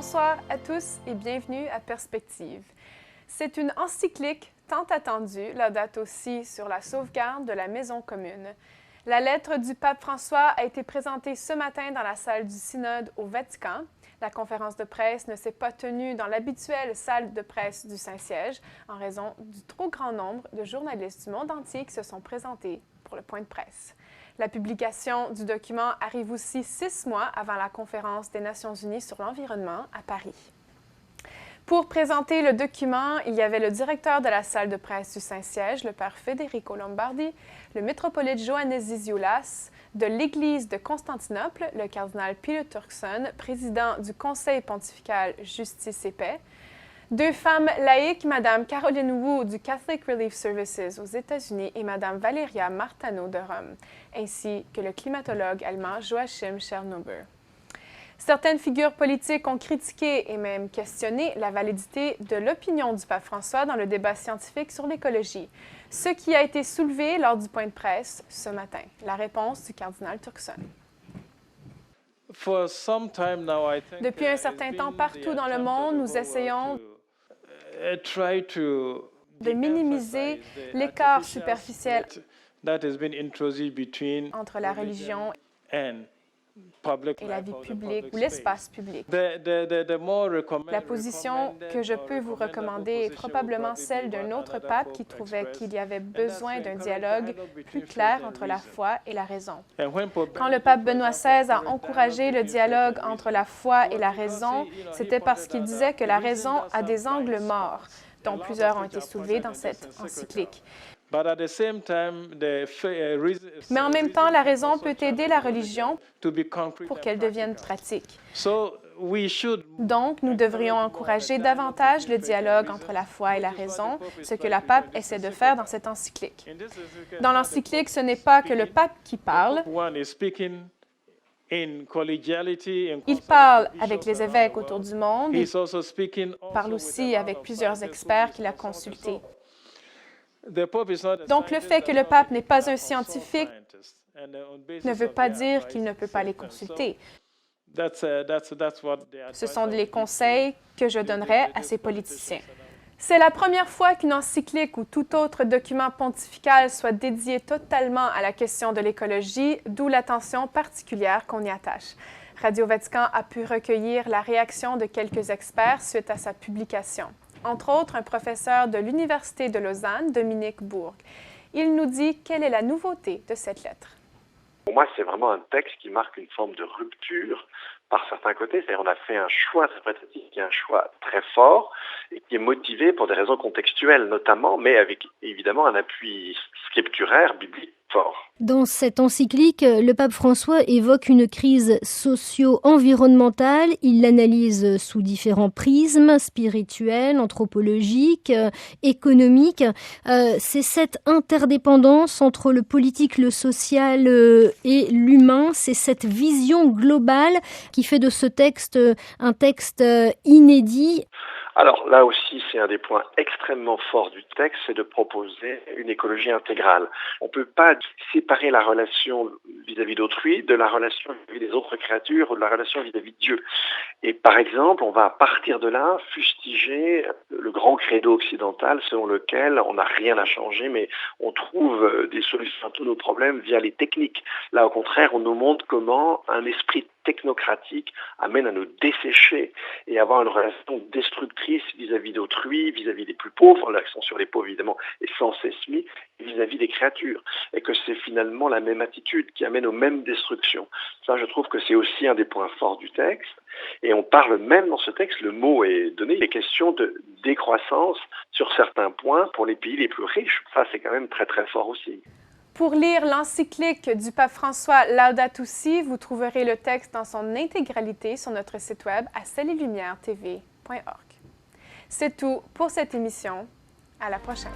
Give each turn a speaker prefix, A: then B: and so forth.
A: Bonsoir à tous et bienvenue à Perspective. C'est une encyclique tant attendue, Laudato Si, sur la sauvegarde de la maison commune. La lettre du pape François a été présentée ce matin dans la salle du synode au Vatican. La conférence de presse ne s'est pas tenue dans l'habituelle salle de presse du Saint-Siège en raison du trop grand nombre de journalistes du monde entier qui se sont présentés pour le point de presse. La publication du document arrive aussi 6 mois avant la conférence des Nations unies sur l'environnement à Paris. Pour présenter le document, il y avait le directeur de la salle de presse du Saint-Siège, le père Federico Lombardi, le métropolite Johannes Zizioulas, de l'Église de Constantinople, le cardinal Peter Turkson, président du Conseil pontifical Justice et Paix, 2 femmes laïques, Mme Caroline Wu du Catholic Relief Services aux États-Unis et Mme Valeria Martano de Rome, ainsi que le climatologue allemand Joachim Schernhuber. Certaines figures politiques ont critiqué et même questionné la validité de l'opinion du pape François dans le débat scientifique sur l'écologie, ce qui a été soulevé lors du point de presse ce matin. La réponse du cardinal Turkson. Depuis un certain temps, partout dans le monde, nous essayons de minimiser l'écart superficiel entre la religion et la vie publique ou l'espace public. La position que je peux vous recommander est probablement celle d'un autre pape qui trouvait qu'il y avait besoin d'un dialogue plus clair entre la foi et la raison. Quand le pape Benoît XVI a encouragé le dialogue entre la foi et la raison, c'était parce qu'il disait que la raison a des angles morts, dont plusieurs ont été soulevés dans cette encyclique. Mais en même temps, la raison peut aider la religion pour qu'elle devienne pratique. Donc, nous devrions encourager davantage le dialogue entre la foi et la raison, ce que le pape essaie de faire dans cette encyclique. Dans l'encyclique, ce n'est pas que le pape qui parle. Il parle avec les évêques autour du monde. Il parle aussi avec plusieurs experts qu'il a consultés. Donc, le fait que le pape n'est pas un scientifique ne veut pas dire qu'il ne peut pas les consulter. Ce sont les conseils que je donnerais à ces politiciens. C'est la première fois qu'une encyclique ou tout autre document pontifical soit dédié totalement à la question de l'écologie, d'où l'attention particulière qu'on y attache. Radio Vatican a pu recueillir la réaction de quelques experts suite à sa publication. Entre autres, un professeur de l'Université de Lausanne, Dominique Bourg. Il nous dit quelle est la nouveauté de cette lettre.
B: Pour moi, c'est vraiment un texte qui marque une forme de rupture par certains côtés. C'est-à-dire, on a fait un choix interprétatif qui est un choix très fort et qui est motivé pour des raisons contextuelles notamment, mais avec évidemment un appui scripturaire, biblique fort.
C: Dans cette encyclique, le pape François évoque une crise socio-environnementale. Il l'analyse sous différents prismes, spirituels, anthropologiques, économiques. C'est cette interdépendance entre le politique, le social et l'humain. C'est cette vision globale qui fait de ce texte un texte inédit.
B: Alors là aussi, c'est un des points extrêmement forts du texte, c'est de proposer une écologie intégrale. On ne peut pas séparer la relation vis-à-vis d'autrui de la relation vis-à-vis des autres créatures ou de la relation vis-à-vis de Dieu. Et par exemple, on va à partir de là fustiger le grand credo occidental selon lequel on n'a rien à changer, mais on trouve des solutions à tous nos problèmes via les techniques. Là, au contraire, on nous montre comment un esprit technocratique amène à nous dessécher et avoir une relation destructrice vis-à-vis d'autrui, vis-à-vis des plus pauvres, l'accent sur les pauvres évidemment est sans cesse mis, vis-à-vis des créatures, et que c'est finalement la même attitude qui amène aux mêmes destructions. Ça, je trouve que c'est aussi un des points forts du texte, et on parle même dans ce texte, le mot est donné, les questions de décroissance sur certains points pour les pays les plus riches. Ça, c'est quand même très très fort aussi.
A: Pour lire l'encyclique du pape François Laudato Si, vous trouverez le texte dans son intégralité sur notre site web à ciel-et-lumière-tv.org. C'est tout pour cette émission. À la prochaine.